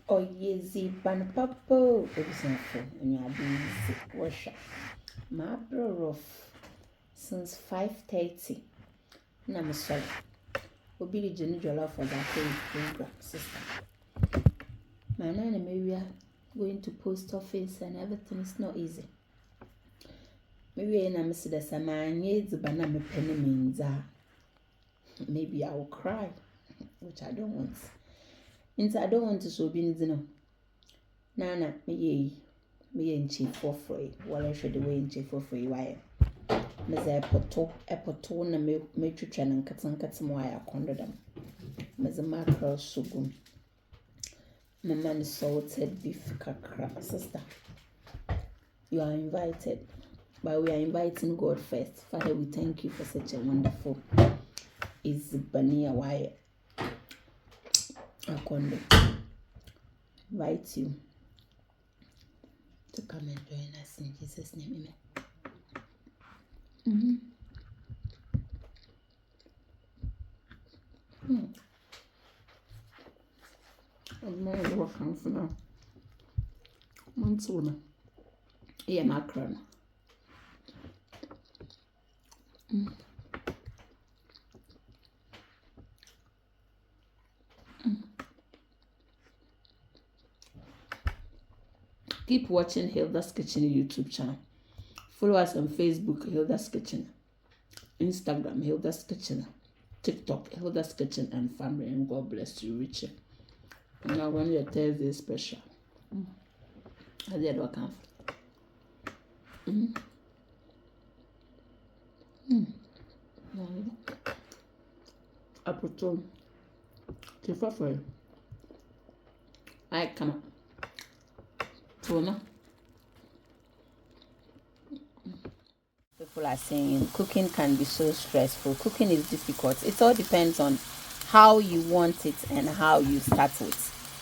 Oyezi Banpapo, Obisanfo, and you are being worship. My brother since 5:30. I'm sorry. Obi the Jenny Jollof for that program, sister. My nana and Mary are going to post office and everything is not easy. Maybe I'm the Saman, the banana penny means maybe I will cry, which I don't want. Means I don't want to show being Nana, me in chief for free. While I should away in chief for free. Why? Miss Epoto, na me twitwa na nkatsan wire kondo them. Miss mackerel sugun. Mama salted beef kakra. Sister, you are invited. But we are inviting God first. Father, we thank you for such a wonderful Bania wire. Akondo. Invite you to come and join us in Jesus' name. Amen. I'm not working for now. One sooner. Yeah, macron. Keep watching Hilda's Kitchen YouTube channel. Follow us on Facebook, Hilda's Kitchen. Instagram, Hilda's Kitchen. TikTok, Hilda's Kitchen and Family. And God bless you, Richard. Now, when your Thursday special. I did what come. Apoto. Tifa for you. I come up. Tuna. People are saying cooking can be so stressful. Cooking is difficult. It all depends on how you want it and how you start with.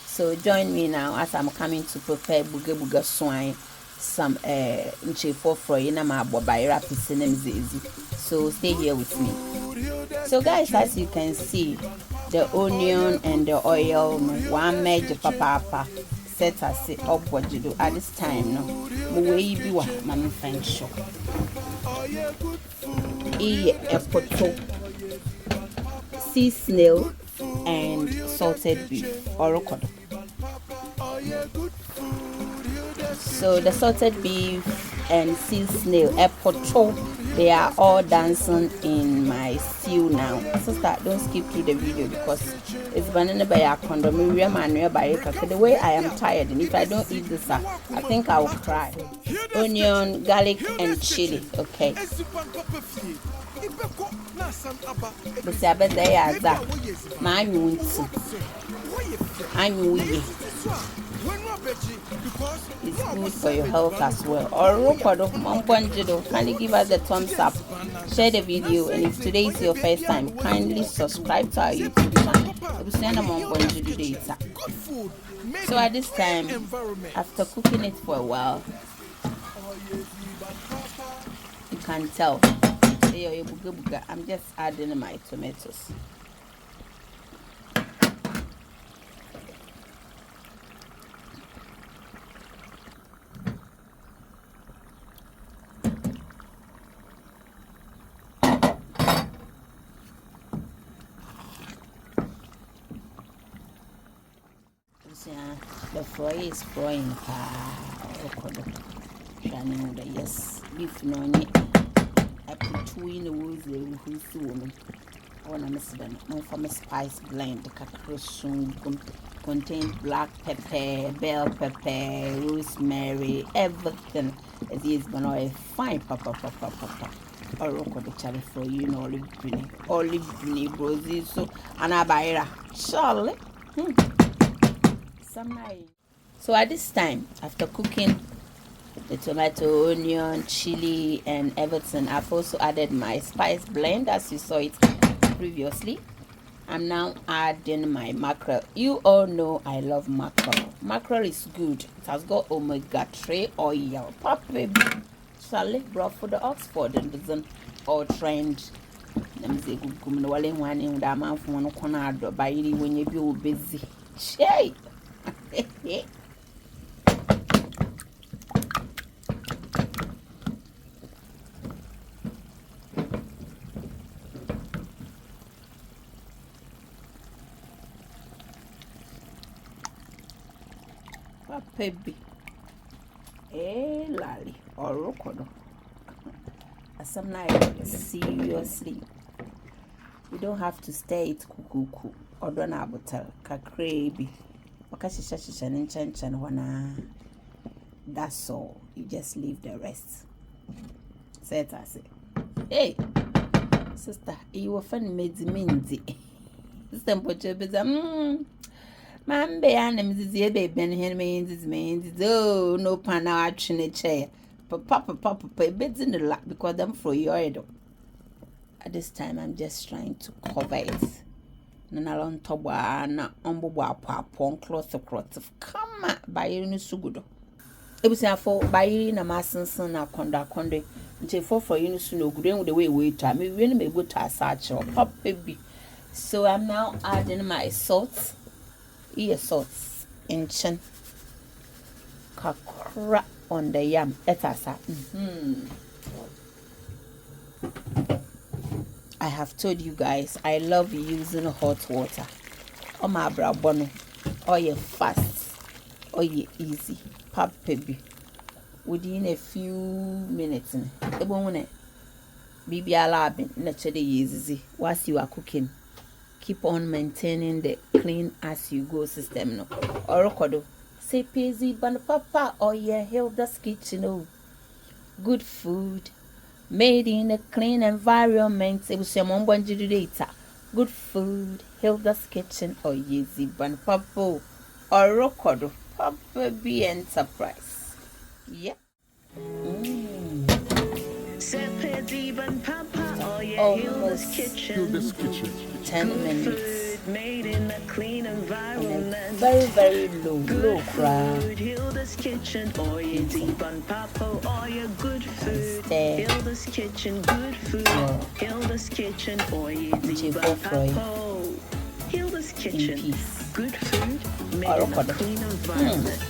So join me now as I'm coming to prepare buga swine, some nchefo fry na ma bobaira pisinem zezi. So stay here with me. So guys, as you can see, the onion and the oil, one major papa set us up what you do at this time. No, way be what my friend show. A poto, sea snail, and salted beef or rocodo. So the salted beef and sea snail, a poto, they are all dancing in my stew now. Sister, don't skip through the video because it's banana by a condominium and by the way I am tired, and if I don't eat this, I think I will cry. Onion, garlic, and chili. Okay. But I bet they are that. It's good for your health as well. Or kindly give us a thumbs up, share the video, and if today is your first time, kindly subscribe to our YouTube channel. So at this time, after cooking it for a while, you can tell I'm just adding my tomatoes. The fry is frying. Yes, beef no. I put 2 in the woods. Who's the woman? I want to miss them. My famous spice blend. The kakrosun contains black pepper, bell pepper, rosemary, everything. It is gonna a fine papa. Or rock the cherry for you know olive green, rosy so anabaira. Charlie. So at this time, after cooking the tomato, onion, chili, and everything, I've also added my spice blend as you saw it previously. I'm now adding my mackerel. You all know I love mackerel. Mackerel is good. It has got omega-3 oil. Papa, Charlie brought for the Oxford and doesn't all trend. Let me say, one in the amount for one corner by when you be busy. Shay. Yeah. Papa bi. Lali. Orokodo. Asam na seriously. You don't have to stay it kukuku. Odo na abotel. Kakre bi. Wakashisha nchan wana. That's all. You just leave the rest. Say it as it. Hey, sister, you were fun made mindy. Sister Pocho Beza, Mambe and Mrs. Baby and Henry means, oh, no pan out in a chair. Papa, beds in the lap because them for your idol. At this time, I'm just trying to cover it. Nanalon toba na ombobo pon cloth of come by you sugudo. It was for by na mason na konda nti for you no guden with the way to me really me go to search or pop baby. So I'm now adding my salt. Salt in chin. Kakra on the yam. Etasa. I have told you guys I love using hot water. Oh my brabono. Oh you fast. Oh you easy. Pop baby. Within a few minutes, Bibi alabin naturally easy. Whilst you are cooking, keep on maintaining the clean as you go system. No, Orokodo say peasy ban papa or yeah, Hilda's kitchen. Oh, good food made in a clean environment. It was your mom data. Good food, Hilda's kitchen or yeezy ban papa Orokodo Papa be enterprise. Yep. Almost 10 minutes. Made in a clean environment. Very low crowd. Hilda's kitchen, or you deep on Papa, or your good food. Hilda's kitchen, good food. Hilda's kitchen, or you deep on Papa. Hilda's kitchen, good food. Made in a clean environment.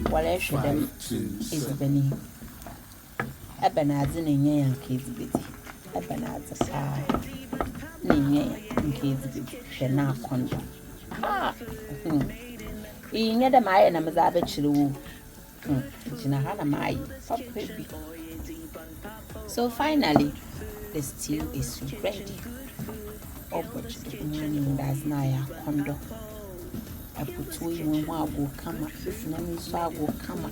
What I should them is Benny. Ebenaz in a kids bitty. Ebenaz a sigh. Ning kids bitty. Shana conjure. He never my and a mazabe. Jinahana my baby. So finally, the stew is ready. Morning that's naya condo. I put two in one go come up. If no means so I go come up.